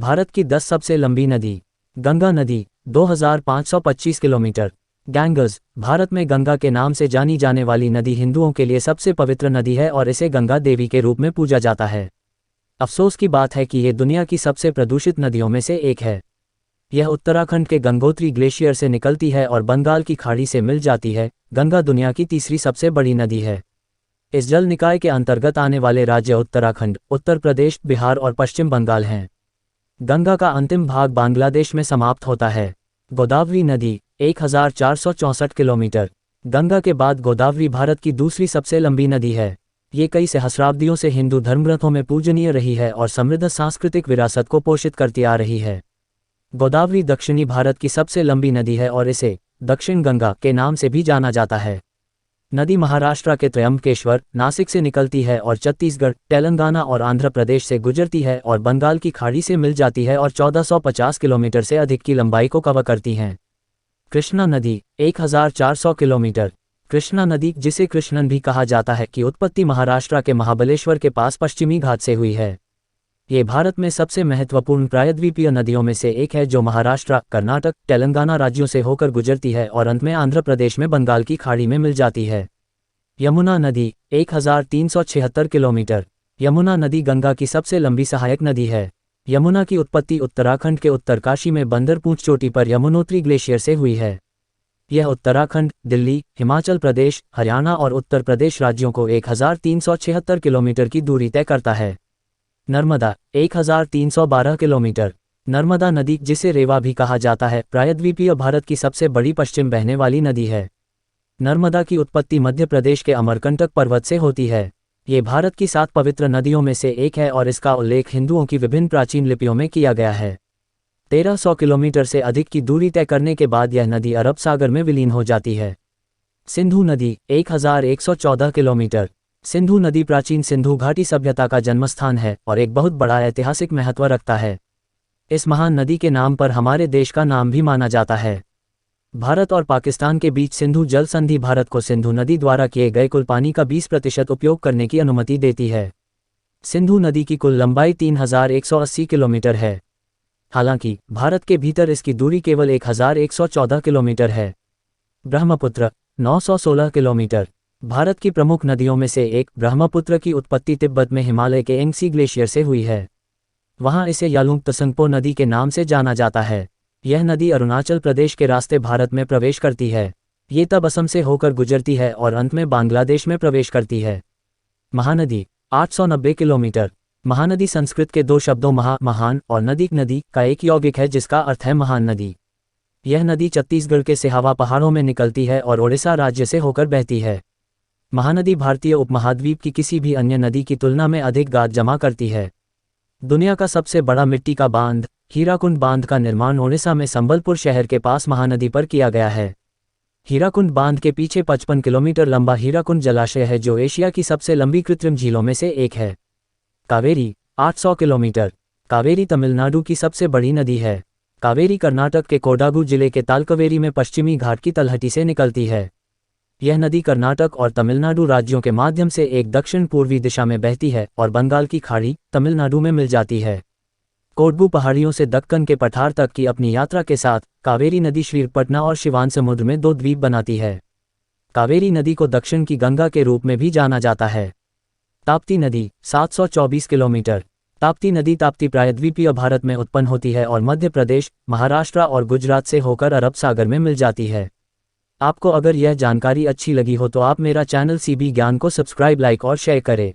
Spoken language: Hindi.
भारत की 10 सबसे लंबी नदी। गंगा नदी 2525 किलोमीटर। गैंगस, भारत में गंगा के नाम से जानी जाने वाली नदी हिंदुओं के लिए सबसे पवित्र नदी है और इसे गंगा देवी के रूप में पूजा जाता है। अफसोस की बात है कि ये दुनिया की सबसे प्रदूषित नदियों में से एक है। यह उत्तराखंड के गंगोत्री ग्लेशियर से निकलती है और बंगाल की खाड़ी से मिल जाती है। गंगा दुनिया की तीसरी सबसे बड़ी नदी है। इस जल निकाय के अंतर्गत आने वाले राज्य उत्तराखंड, उत्तर प्रदेश, बिहार और पश्चिम बंगाल हैं। गंगा का अंतिम भाग बांग्लादेश में समाप्त होता है। गोदावरी नदी 1464 किलोमीटर। गंगा के बाद गोदावरी भारत की दूसरी सबसे लंबी नदी है। ये कई सहस्राब्दियों से हिंदू धर्मग्रंथों में पूजनीय रही है और समृद्ध सांस्कृतिक विरासत को पोषित करती आ रही है। गोदावरी दक्षिणी भारत की सबसे लंबी नदी है और इसे दक्षिण गंगा के नाम से भी जाना जाता है। नदी महाराष्ट्र के त्रयंबकेश्वर, नासिक से निकलती है और छत्तीसगढ़, तेलंगाना और आंध्र प्रदेश से गुजरती है और बंगाल की खाड़ी से मिल जाती है और 1450 किलोमीटर से अधिक की लंबाई को कवर करती हैं। कृष्णा नदी 1400 किलोमीटर। कृष्णा नदी, जिसे कृष्णन भी कहा जाता है, की उत्पत्ति महाराष्ट्र के महाबलेश्वर के पास पश्चिमी घाट से हुई है। ये भारत में सबसे महत्वपूर्ण प्रायद्वीपीय नदियों में से एक है जो महाराष्ट्र, कर्नाटक, तेलंगाना राज्यों से होकर गुजरती है और अंत में आंध्र प्रदेश में बंगाल की खाड़ी में मिल जाती है। यमुना नदी 1376 किलोमीटर। यमुना नदी गंगा की सबसे लंबी सहायक नदी है। यमुना की उत्पत्ति उत्तराखंड के उत्तरकाशी में बंदरपूंछ चोटी पर यमुनोत्री ग्लेशियर से हुई है। यह उत्तराखंड, दिल्ली, हिमाचल प्रदेश, हरियाणा और उत्तर प्रदेश राज्यों को 1376 किलोमीटर की दूरी तय करता है। नर्मदा 1312 किलोमीटर। नर्मदा नदी, जिसे रेवा भी कहा जाता है, प्रायद्वीपीय भारत की सबसे बड़ी पश्चिम बहने वाली नदी है। नर्मदा की उत्पत्ति मध्य प्रदेश के अमरकंटक पर्वत से होती है। ये भारत की 7 पवित्र नदियों में से एक है और इसका उल्लेख हिंदुओं की विभिन्न प्राचीन लिपियों में किया गया है। 1300 किलोमीटर से अधिक की दूरी तय करने के बाद यह नदी अरब सागर में विलीन हो जाती है। सिंधु नदी 1114 किलोमीटर। सिंधु नदी प्राचीन सिंधु घाटी सभ्यता का जन्मस्थान है और एक बहुत बड़ा ऐतिहासिक महत्व रखता है। इस महान नदी के नाम पर हमारे देश का नाम भी माना जाता है। भारत और पाकिस्तान के बीच सिंधु जल संधि भारत को सिंधु नदी द्वारा किए गए कुल पानी का 20% उपयोग करने की अनुमति देती है। सिंधु नदी की कुल लंबाई 3180 किलोमीटर है। हालांकि भारत के भीतर इसकी दूरी केवल 1114 किलोमीटर है। ब्रह्मपुत्र 916 किलोमीटर। भारत की प्रमुख नदियों में से एक ब्रह्मपुत्र की उत्पत्ति तिब्बत में हिमालय के एंगसी ग्लेशियर से हुई है। वहां इसे यालुंग त्संगपो नदी के नाम से जाना जाता है। यह नदी अरुणाचल प्रदेश के रास्ते भारत में प्रवेश करती है। ये तब असम से होकर गुजरती है और अंत में बांग्लादेश में प्रवेश करती है। महानदी 890 किलोमीटर। महानदी संस्कृत के 2 शब्दों महान और नदी का एक यौगिक है जिसका अर्थ है महान नदी। यह नदी छत्तीसगढ़ के सिहावा पहाड़ों में निकलती है और ओडिशा राज्य से होकर बहती है। महानदी भारतीय उपमहाद्वीप की किसी भी अन्य नदी की तुलना में अधिक गाद जमा करती है। दुनिया का सबसे बड़ा मिट्टी का बांध, हीराकुंड बांध का निर्माण ओडिशा में संबलपुर शहर के पास महानदी पर किया गया है। हीराकुंड बांध के पीछे 55 किलोमीटर लंबा हीराकुंड जलाशय है जो एशिया की सबसे लंबी कृत्रिम झीलों में से एक है। कावेरी 800 किलोमीटर। कावेरी तमिलनाडु की सबसे बड़ी नदी है। कावेरी कर्नाटक के कोडागु जिले के तालकावेरी में पश्चिमी घाट की तलहटी से निकलती है। यह नदी कर्नाटक और तमिलनाडु राज्यों के माध्यम से एक दक्षिण पूर्वी दिशा में बहती है और बंगाल की खाड़ी, तमिलनाडु में मिल जाती है। कोडगु पहाड़ियों से दक्कन के पठार तक की अपनी यात्रा के साथ कावेरी नदी श्रीरपटना और शिवान समुद्र में 2 द्वीप बनाती है। कावेरी नदी को दक्षिण की गंगा के रूप में भी जाना जाता है। ताप्ती नदी 724 किलोमीटर। ताप्ती नदी ताप्ती प्रायद्वीपीय भारत में उत्पन्न होती है और मध्य प्रदेश, महाराष्ट्र और गुजरात से होकर अरब सागर में मिल जाती है। आपको अगर यह जानकारी अच्छी लगी हो तो आप मेरा चैनल सीबी ज्ञान को सब्सक्राइब, लाइक और शेयर करें।